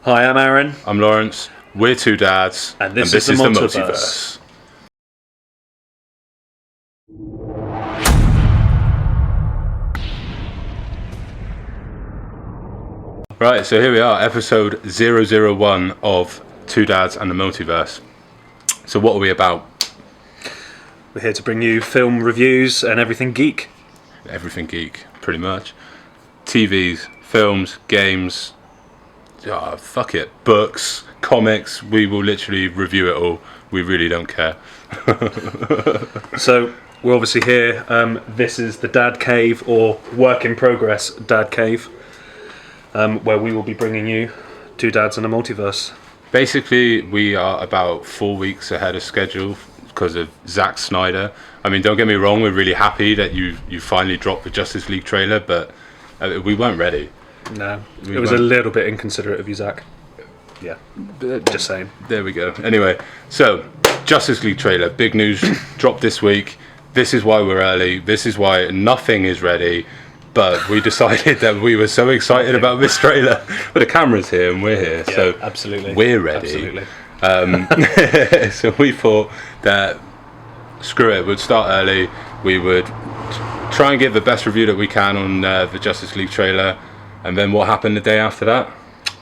Hi, I'm Aaron. I'm Lawrence. We're two dads. And this is the Multiverse. Right, so here we are, episode 001 of Two Dads and the Multiverse. So what are we about? We're here to bring you film reviews and everything geek. Everything geek, pretty much. TVs, films, games, fuck it, books, comics, we will literally review it all. We really don't care. So, we're obviously here. This is the Dad Cave, or Work in Progress Dad Cave, where we will be bringing you Two Dads and a Multiverse. Basically, we are about 4 weeks ahead of schedule because of Zack Snyder. I mean, don't get me wrong, we're really happy that you finally dropped the Justice League trailer, but we weren't ready. No, it was a little bit inconsiderate of you, Zach. Yeah, just saying. There we go. Anyway, so Justice League trailer, big news, dropped this week. This is why we're early. This is why nothing is ready. But we decided that we were so excited about this trailer. But the camera's here and we're here, Yeah, so absolutely, we're ready. Absolutely. So we thought that screw it, we'd start early. We would try and give the best review that we can on the Justice League trailer. And then what happened the day after that?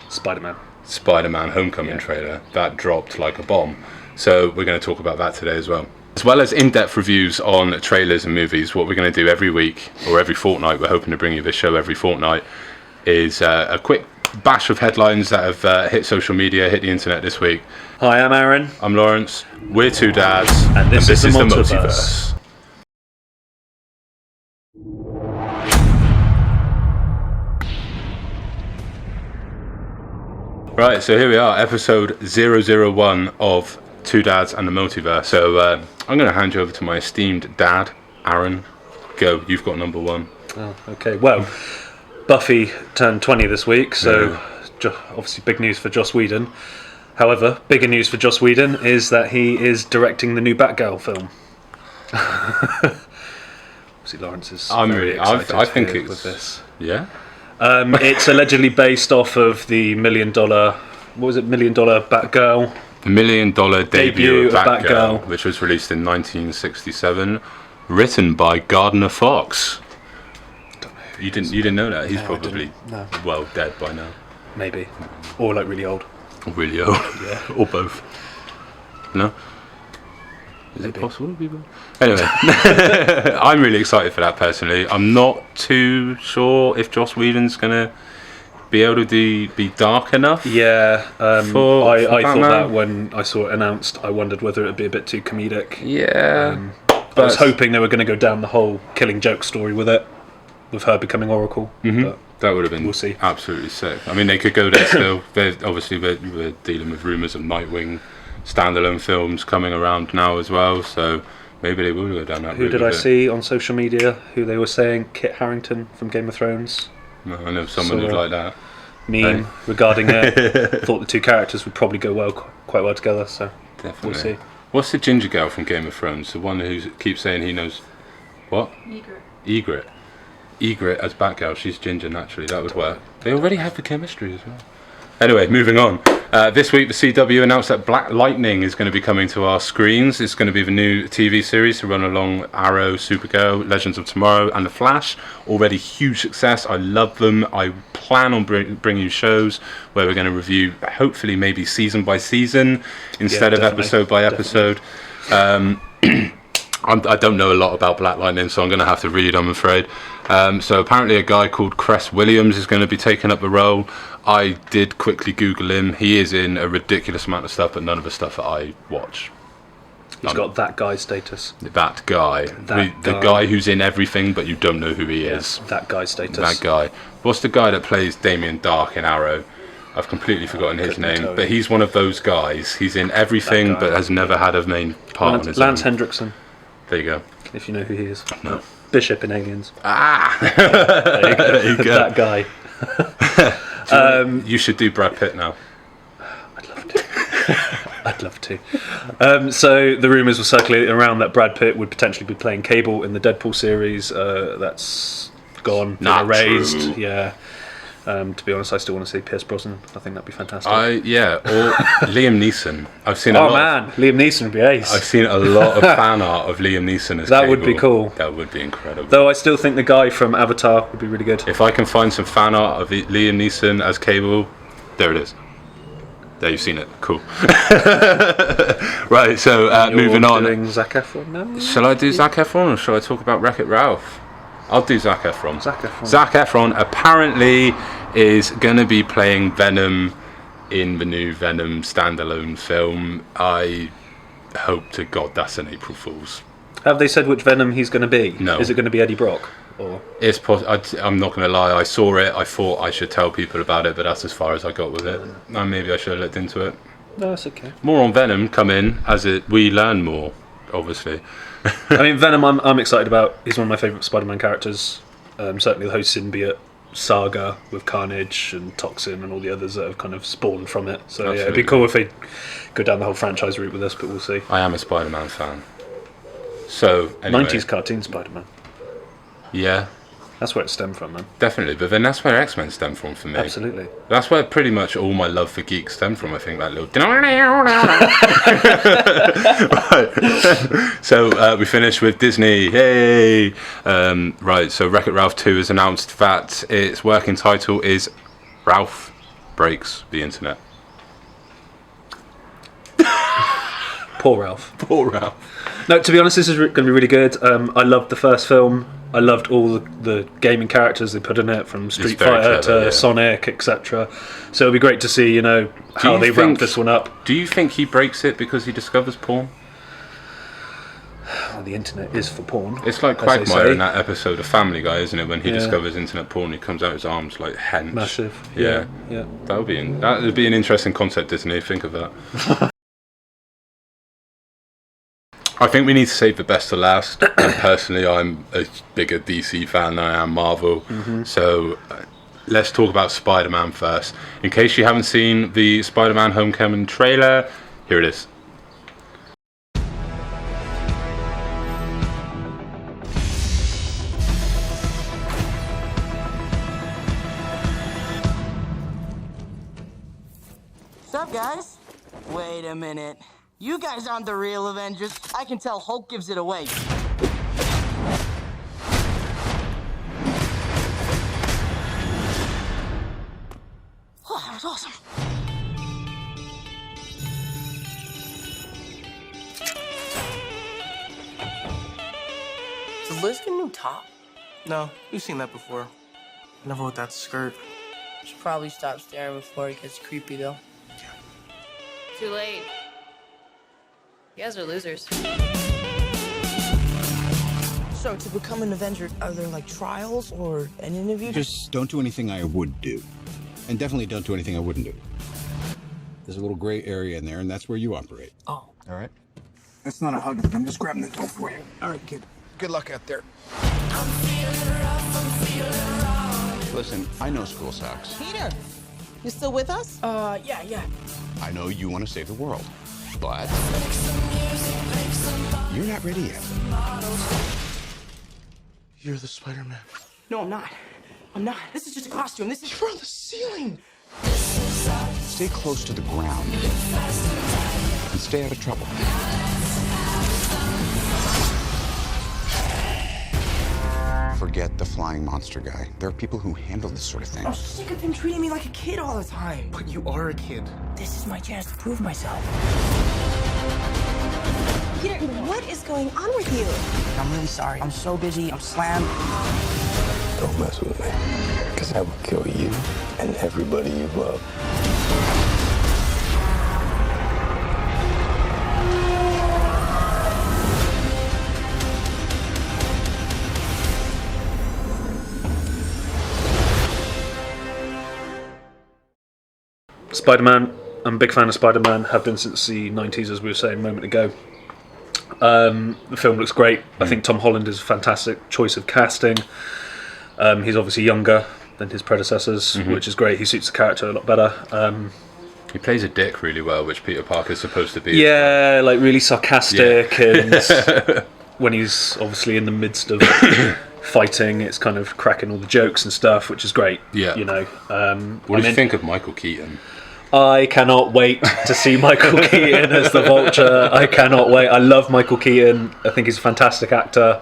Spider-Man Homecoming trailer. That dropped like a bomb. So we're going to talk about that today as well. As well as in-depth reviews on trailers and movies, what we're going to do every week, or every fortnight, we're hoping to bring you this show every fortnight, is a quick bash of headlines that have hit social media, hit the internet this week. Hi, I'm Aaron. I'm Lawrence. We're two dads. And this is the Multiverse. Multiverse. Right, so here we are, episode 001 of Two Dads and the Multiverse. So I'm going to hand you over to my esteemed dad, Aaron. Go, you've got number one. Oh, okay. Well, Buffy turned 20 this week, so obviously big news for Joss Whedon. However, bigger news for Joss Whedon is that he is directing the new Batgirl film. Obviously, Lawrence is very excited I think it's with this. Yeah. It's allegedly based off of the $1 million Batgirl. The $1 million debut of Batgirl, which was released in 1967, written by Gardner Fox. You didn't know that? He's probably well dead by now. Maybe, or like really old. Really old. Yeah. Or both. No? Is Maybe. it possible to be both? Anyway, I'm really excited for that personally. I'm not too sure if Joss Whedon's going to be able to be dark enough. Yeah, for I thought Batman. that when I saw it announced. I wondered whether it would be a bit too comedic. Yeah. I was hoping they were going to go down the whole Killing Joke story with it, with her becoming Oracle. But That would have been we'll see. Absolutely sick. I mean, they could go there still. Obviously, we're dealing with rumours of Nightwing standalone films coming around now as well, so maybe they will go down that route. Who did I see on social media who they were saying? Kit Harington from Game of Thrones. No, I know someone who'd like that. Meme regarding it. Thought the two characters would probably go quite well together, so Definitely. we'll see. What's the ginger girl from Game of Thrones? The one who keeps saying he knows... What? Egret. Egret as Batgirl. She's ginger naturally. That would work. They already have the chemistry as well. Anyway, moving on. This week, the CW announced that Black Lightning is going to be coming to our screens. It's going to be the new TV series to run along Arrow, Supergirl, Legends of Tomorrow, and The Flash. Already huge success. I love them. I plan on bringing you shows where we're going to review, hopefully, maybe season by season instead of episode by episode. I don't know a lot about Black Lightning, so I'm going to have to read, I'm afraid. So apparently a guy called Cress Williams is going to be taking up the role. I did quickly Google him. He is in a ridiculous amount of stuff, but none of the stuff that I watch. He's got that guy status. That guy. The guy who's in everything, but you don't know who he is. That guy status. That guy. What's the guy that plays Damien Dark in Arrow? I've completely forgotten his name, but he's one of those guys. He's in everything, but has never had a main part on his Lance own. Hendrickson. There you go. If you know who he is. No. Bishop in Aliens. There you go. That guy. You should do Brad Pitt now. I'd love to. I'd love to. So the rumours were circulating around that Brad Pitt would potentially be playing Cable in the Deadpool series. That's gone, been Not erased. true. Yeah. To be honest, I still want to see Pierce Brosnan. I think that'd be fantastic. Or Liam Neeson. I've seen Liam Neeson would be ace. I've seen a lot of fan art of Liam Neeson as that Cable. would be cool. That would be incredible. Though I still think the guy from Avatar would be really good. If I can find some fan art of Liam Neeson as Cable, there it is. There, you've seen it. Cool. Right, so moving on. Doing Zac Efron now? Shall I do Zac Efron or shall I talk about Wreck-It Ralph? I'll do Zac Efron. Zac Efron apparently is going to be playing Venom in the new Venom standalone film. I hope to God that's an April Fool's. Have they said which Venom he's going to be? No. Is it going to be Eddie Brock? Or? It's I'm not going to lie, I saw it, I thought I should tell people about it, but that's as far as I got with it. Maybe I should have looked into it. No, that's okay. More on Venom come in as we learn more, obviously. I mean, Venom I'm excited about. He's one of my favourite Spider-Man characters. Certainly the whole symbiote saga with Carnage and Toxin and all the others that have kind of spawned from it. So yeah, it'd be cool if they go down the whole franchise route with this, but we'll see. I am a Spider-Man fan. So, anyway. 90s cartoon Spider-Man. Yeah. That's where it stemmed from, man. Definitely, but then that's where X-Men stemmed from for me. Absolutely. That's where pretty much all my love for geeks stemmed from, I think, that little... Right. So, we finished with Disney. Yay! Right, so Wreck-It Ralph 2 has announced that its working title is Ralph Breaks the Internet. Poor Ralph. Poor Ralph. No, to be honest, this is going to be really good. I loved the first film. I loved all the gaming characters they put in it, from Street Fighter to Sonic, etc. So it'll be great to see, how they ramp this one up. Do you think he breaks it because he discovers porn? Well, the internet is for porn. It's like Quagmire in that episode of Family Guy, isn't it? When he discovers internet porn, he comes out his arms like hench. Massive. Yeah. That would be an interesting concept, Disney. Think of that. I think we need to save the best to last. And personally, I'm a bigger DC fan than I am Marvel. Mm-hmm. So let's talk about Spider-Man first. In case you haven't seen the Spider-Man Homecoming trailer, here it is. What's up, guys? Wait a minute. You guys aren't the real Avengers. I can tell Hulk gives it away. Oh, that was awesome. Does Liz get a new top? No, we've seen that before. Never with that skirt. Should probably stop staring before it gets creepy, though. Too late. You guys are losers. So, to become an Avenger, are there, trials or an interview? Just don't do anything I would do. And definitely don't do anything I wouldn't do. There's a little gray area in there, and that's where you operate. Oh. All right? That's not a hug. I'm just grabbing the door for you. All right, kid. Good luck out there. Listen, I know school sucks. Peter, you still with us? Yeah. I know you want to save the world. But you're not ready yet. You're the Spider-Man. No, I'm not. I'm not. This is just a costume. This is You're on the ceiling. Stay close to the ground. And stay out of trouble. Forget the flying monster guy. There are people who handle this sort of thing. I'm sick of him treating me like a kid all the time. But you are a kid. This is my chance to prove myself. Peter, what is going on with you? I'm really sorry. I'm so busy. I'm slammed. Don't mess with me, because I will kill you and everybody you love. Spider-Man. I'm a big fan of Spider-Man. Have been since the 90s, as we were saying a moment ago. The film looks great. I think Tom Holland is a fantastic choice of casting. He's obviously younger than his predecessors, which is great. He suits the character a lot better. He plays a dick really well, which Peter Parker's supposed to be. Yeah, really sarcastic, and when he's obviously in the midst of fighting. It's kind of cracking all the jokes and stuff, which is great. Yeah. You know. What did you think of Michael Keaton? I cannot wait to see Michael Keaton as the Vulture. I cannot wait. I love Michael Keaton. I think he's a fantastic actor.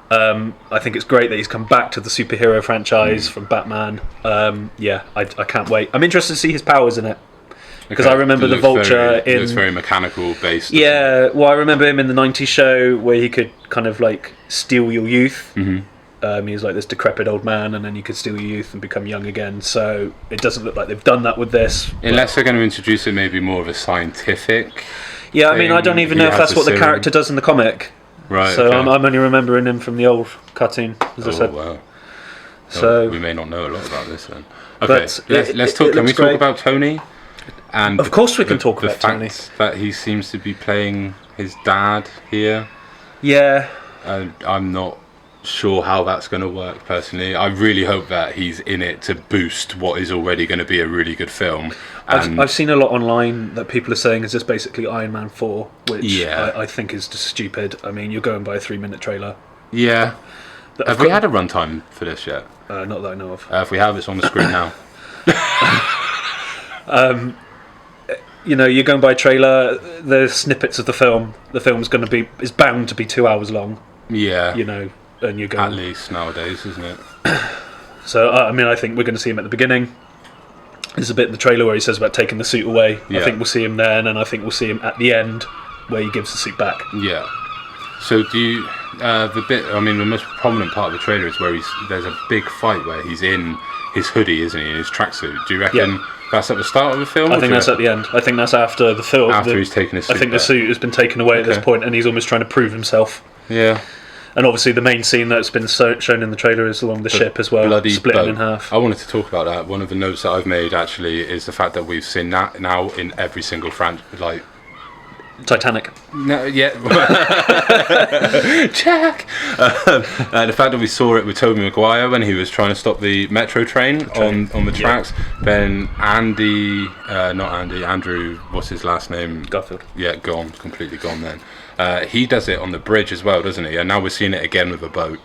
I think it's great that he's come back to the superhero franchise from Batman. I can't wait. I'm interested to see his powers in it. Because I remember the Vulture It looks very mechanical based. Yeah, well, I remember him in the 90s show where he could kind of like steal your youth. Mm-hmm. He was like this decrepit old man, and then you could steal your youth and become young again. So it doesn't look like they've done that with this. Unless they're going to introduce it maybe more of a scientific. Yeah, I mean, I don't even know if that's what the character does in the comic. Right. So okay. I'm only remembering him from the old cartoon, as I said. Wow. So we may not know a lot about this then. Okay, but let's talk. Can we talk about Tony? And of course we can talk about Tony. The fact that he seems to be playing his dad here. Yeah. I'm not sure how that's going to work personally. I really hope that he's in it to boost what is already going to be a really good film. And I've seen a lot online that people are saying is this basically Iron Man 4, which I think is just stupid. I mean, you're going by a 3-minute trailer. Yeah. Have we had a runtime for this yet? Not that I know of. If we have, it's on the screen now. You know, you're going by a trailer. There's snippets of the film. The film's is bound to be 2 hours long. Yeah. You know, and you're going at least nowadays, isn't it? So I mean, I think we're going to see him at the beginning. There's a bit in the trailer where he says about taking the suit away. Yeah. I think we'll see him then, and I think we'll see him at the end where he gives the suit back. Yeah. So do you the bit? I mean, the most prominent part of the trailer is where there's a big fight where he's in his hoodie, isn't he, in his tracksuit? Do you reckon that's at the start of the film? I think that's at the end. I think that's after the film. After he's taken his suit I think back. the suit has been taken away at this point, and he's almost trying to prove himself. Yeah. And obviously the main scene that's been shown in the trailer is along the ship as well, splitting in half. I wanted to talk about that. One of the notes that I've made actually is the fact that we've seen that now in every single franchise. Titanic. No, yeah. Jack. The fact that we saw it with Tobey Maguire when he was trying to stop the metro train on the tracks. Then Andrew, what's his last name? Garfield. Yeah, completely gone then. He does it on the bridge as well, doesn't he? And now we're seeing it again with a boat,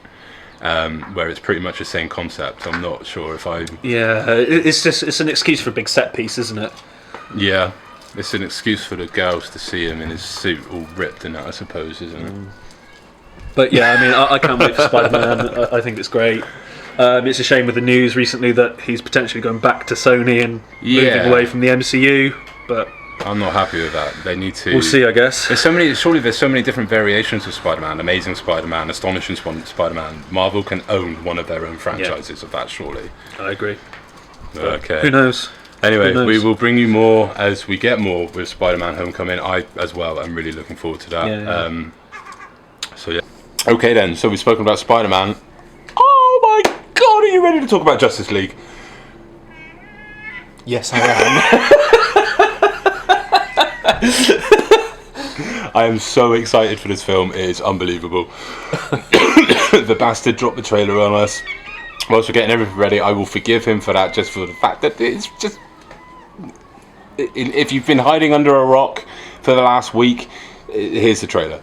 where it's pretty much the same concept. I'm not sure if I... Yeah, it's an excuse for a big set piece, isn't it? Yeah. It's an excuse for the girls to see him in his suit all ripped in that, I suppose, isn't it? But yeah, I mean, I can't wait for Spider-Man. I think it's great. It's a shame with the news recently that he's potentially going back to Sony and moving away from the MCU, but... I'm not happy with that. They need to... We'll see, I guess. Surely there's so many different variations of Spider-Man. Amazing Spider-Man, Astonishing Spider-Man. Marvel can own one of their own franchises of that, surely. I agree. Okay. Who knows? Anyway, we will bring you more as we get more with Spider-Man Homecoming. I, as well, I'm really looking forward to that. Yeah. So, yeah. Okay, then. So, we've spoken about Spider-Man. Oh, my God. Are you ready to talk about Justice League? Yes, I am. I am so excited for this film. It is unbelievable. The bastard dropped the trailer on us. Whilst we're getting everything ready, I will forgive him for that, just for the fact that it's just... If you've been hiding under a rock for the last week, here's the trailer.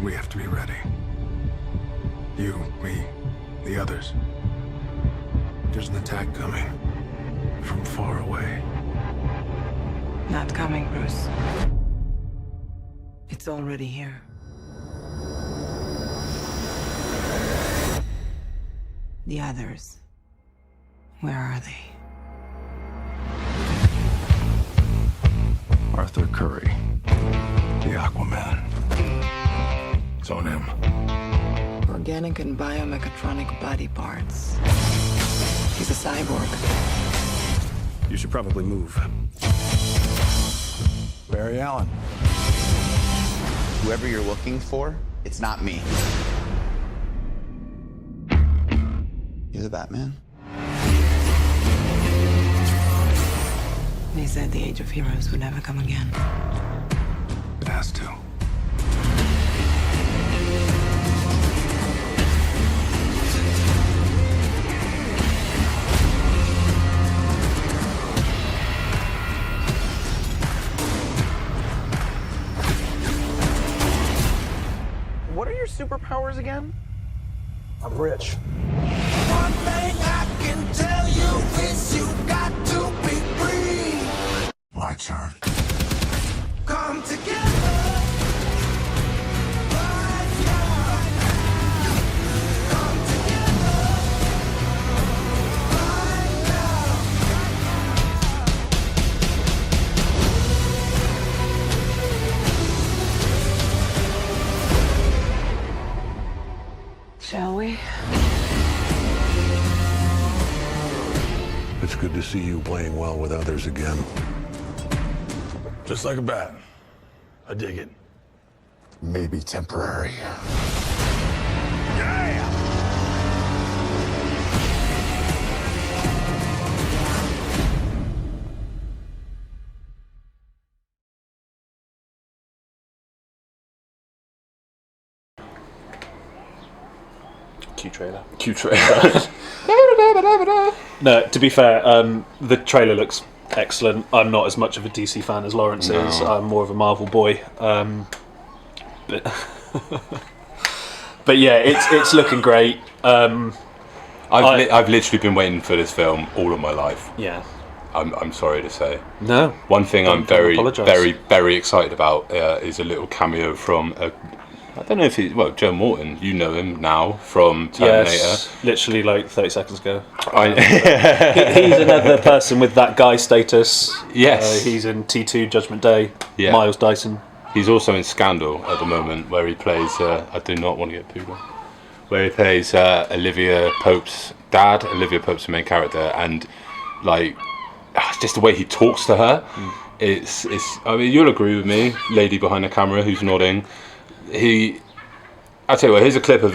We have to be ready. You, me, the others. There's an attack coming from far away. Not coming, Bruce. It's already here. The others. Where are they? Arthur Curry, the Aquaman. It's on him. Organic and biomechatronic body parts. He's a cyborg. You should probably move. Barry Allen. Whoever you're looking for, it's not me. You're the Batman? They said the Age of Heroes would never come again. It has to. superpowers again? I'm rich. One thing I can tell you is you got to be free. My turn. Come together. Right now. Come together. Right now. Shall we? It's good to see you playing well with others again. Just like a bat. I dig it. Maybe temporary. Yeah! Q trailer. Q trailer. No, to be fair, the trailer looks excellent. I'm not as much of a DC fan as Lawrence is. I'm more of a Marvel boy. But, but yeah, it's looking great. I've literally been waiting for this film all of my life. Yeah. I'm sorry to say. No. One thing Don't I'm very, apologise. very, very excited about is a little cameo from I don't know if Joe Morton. You know him now from Terminator. Yes, literally like 30 seconds ago. He's He's another person with that guy status. Yes. He's in T2 Judgment Day. Yeah. Miles Dyson. He's also in Scandal at the moment, where he plays. I do not want to get pooed on. Where he plays Olivia Pope's dad. Olivia Pope's the main character, and like, it's just the way he talks to her. It's. I mean, you'll agree with me, lady behind the camera who's nodding. I'll tell you what. Here's a clip of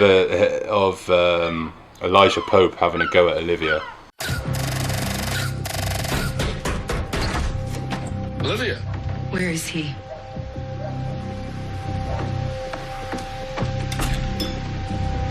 Elijah Pope having a go at Olivia. Olivia! Where is he?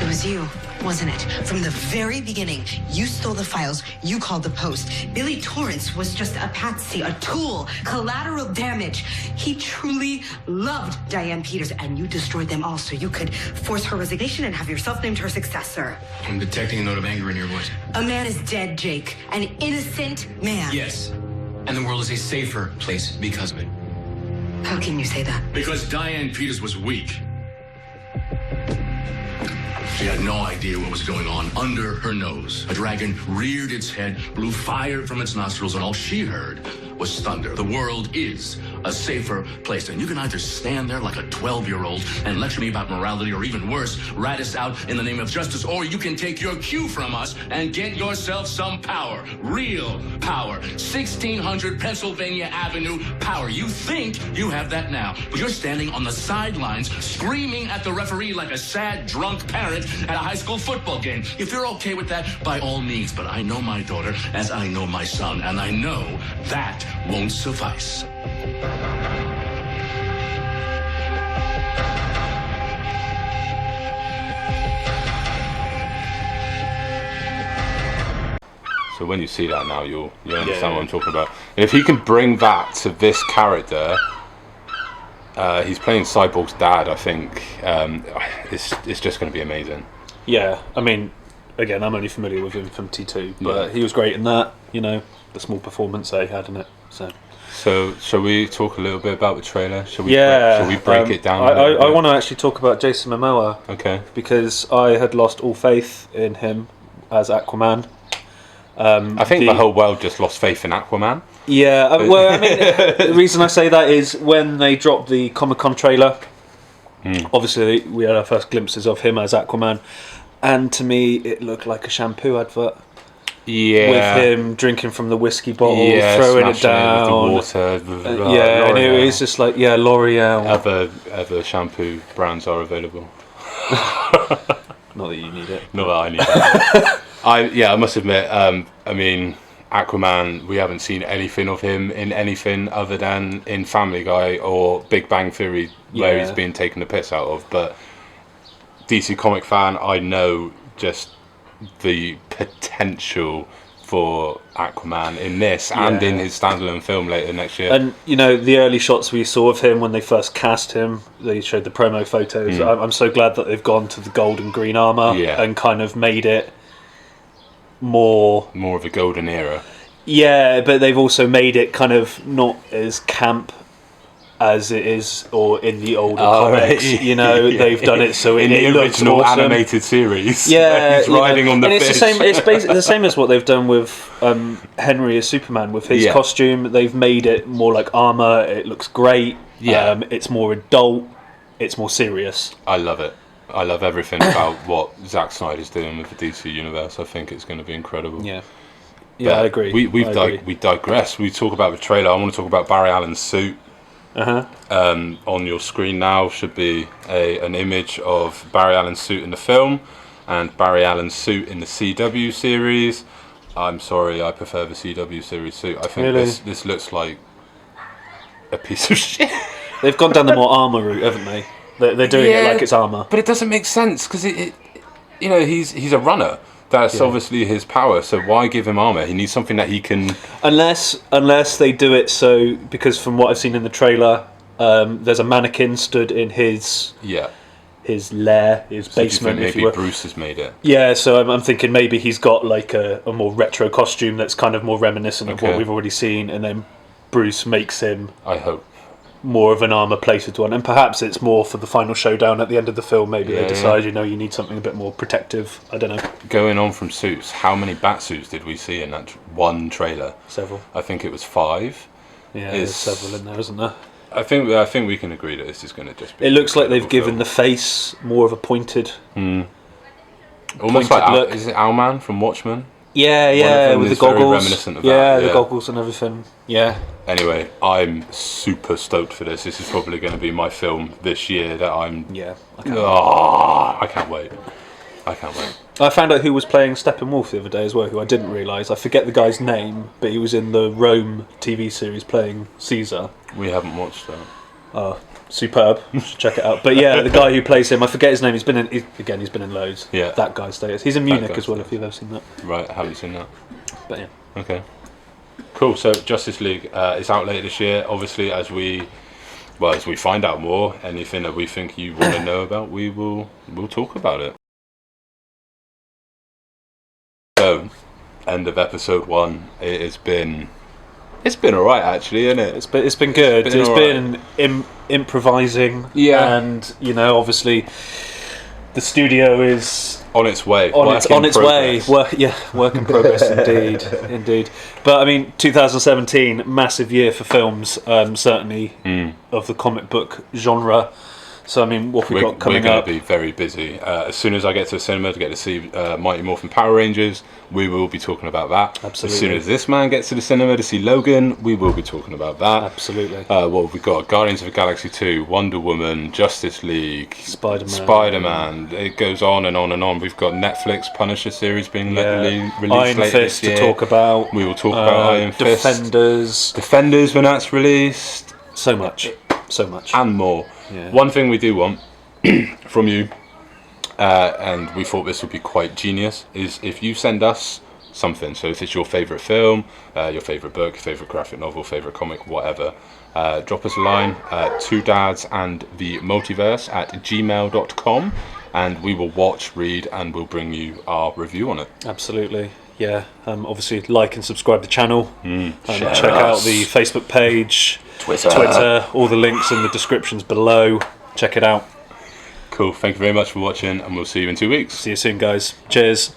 It was you, wasn't it? From the very beginning, you stole the files, you called the Post. Billy Torrance was just a patsy, a tool, collateral damage. He truly loved Diane Peters, and you destroyed them all so you could force her resignation and have yourself named her successor. I'm detecting a note of anger in your voice. A man is dead, Jake. An innocent man. Yes. And the world is a safer place because of it. How can you say that? Because Diane Peters was weak. She had no idea what was going on under her nose. A dragon reared its head, blew fire from its nostrils, and all she heard was thunder. The world is a safer place. And you can either stand there like a 12-year-old and lecture me about morality, or even worse, rat us out in the name of justice, or you can take your cue from us and get yourself some power. Real power. 1600 Pennsylvania Avenue power. You think you have that now, but you're standing on the sidelines screaming at the referee like a sad, drunk parent at a high school football game. If you're okay with that, by all means, but I know my daughter as I know my son, and I know that won't suffice. So when you see that now, you'll understand what I'm talking about. And if he can bring that to this character, he's playing Cyborg's dad. I think it's just going to be amazing. Yeah, I mean, again, I'm only familiar with him from T2, but he was great in that. You know, the small performance that he had in it. So shall we talk a little bit about the trailer? Shall we break it down? I want to actually talk about Jason Momoa. Okay. Because I had lost all faith in him as Aquaman. I think the whole world just lost faith in Aquaman. Yeah, well, I mean, the reason I say that is when they dropped the Comic-Con trailer, obviously we had our first glimpses of him as Aquaman, and to me it looked like a shampoo advert. Yeah. With him drinking from the whiskey bottle, throwing it down. With the water. Yeah, and it was just like, L'Oreal. Other shampoo brands are available. Not that you need it. Not that I need it. I must admit, I mean, Aquaman, we haven't seen anything of him in anything other than in Family Guy or Big Bang Theory, where he's been taken the piss out of. But DC comic fan, I know just the potential for Aquaman in this and in his standalone film later next year. And you know, the early shots we saw of him when they first cast him, they showed the promo photos. I'm so glad that they've gone to the gold and green armor and kind of made it more of a golden era. Yeah, but they've also made it kind of not as camp as it is, or in the older comics. You know, they've done it so in it the looks original awesome. Animated series. Yeah, he's riding on the and fish. it's the same. It's basically the same as what they've done with Henry as Superman with his costume. They've made it more like armor. It looks great. Yeah, it's more adult. It's more serious. I love it. I love everything about what Zack Snyder's doing with the DC universe. I think it's going to be incredible. Yeah, but I agree. We digress. We talk about the trailer. I want to talk about Barry Allen's suit. On your screen now should be an image of Barry Allen's suit in the film and Barry Allen's suit in the CW series. I'm sorry, I prefer the CW series suit. I think this looks like a piece of shit. They've gone down the more armor route, haven't they? They're doing it like it's armor, but it doesn't make sense because he's a runner. That's obviously his power. So why give him armor? He needs something that he can. Unless they do it so, because from what I've seen in the trailer, there's a mannequin stood in his lair, his basement. Do you think if you maybe were. Bruce has made it. Yeah, so I'm thinking maybe he's got like a more retro costume that's kind of more reminiscent of what we've already seen, and then Bruce makes him. I hope. More of an armor-plated one, and perhaps it's more for the final showdown at the end of the film. Maybe they decide, you need something a bit more protective. I don't know. Going on from suits, how many bat suits did we see in that one trailer? Several. I think it was 5. Yeah, there's several in there, isn't there? I think we can agree that this is going to just be. It looks like they've given the face more of a pointed. Almost like look. Is it Owlman from Watchmen? Yeah, with the goggles. Very reminiscent of that. The goggles and everything. Yeah. Anyway, I'm super stoked for this. This is probably going to be my film this year that I'm. Yeah. I can't wait. I found out who was playing Steppenwolf the other day as well, who I didn't realise. I forget the guy's name, but he was in the Rome TV series playing Caesar. We haven't watched that. Oh, superb. Should check it out. But yeah, the guy who plays him, I forget his name. He's been in loads. Yeah. That guy stays. He's in Munich as well, if you've ever seen that. Right, I haven't seen that. But yeah. Okay. Cool. So Justice League is out later this year. Obviously, as we find out more, anything that we think you want to know about, we'll talk about it. So, end of episode 1. It's been alright actually, isn't it? It's been good. It's been improvising. Yeah. And obviously, the studio is on its way. On its way. Work in progress indeed. But I mean, 2017, massive year for films. Certainly of the comic book genre. So I mean, what we've got coming up? We're going to be very busy. As soon as I get to the cinema to get to see Mighty Morphin Power Rangers, we will be talking about that. Absolutely. As soon as this man gets to the cinema to see Logan, we will be talking about that. Absolutely. What we've got: Guardians of the Galaxy 2, Wonder Woman, Justice League, Spider-Man. It goes on and on and on. We've got Netflix Punisher series being released Iron later Fist this year. to talk about. We will talk about Iron Fist. Defenders when that's released. So much. And more. Yeah. One thing we do want from you, and we thought this would be quite genius, is if you send us something. So if it's your favourite film, your favourite book, your favourite graphic novel, favourite comic, whatever, drop us a line, 2dadsandthemultiverse@gmail.com, and we will watch, read, and we'll bring you our review on it. Absolutely. Yeah. Obviously, like and subscribe to the channel. Check us. out the Facebook page, Twitter, all the links in the descriptions below. Check it out. Cool. Thank you very much for watching, and we'll see you in 2 weeks. See you soon, guys. Cheers.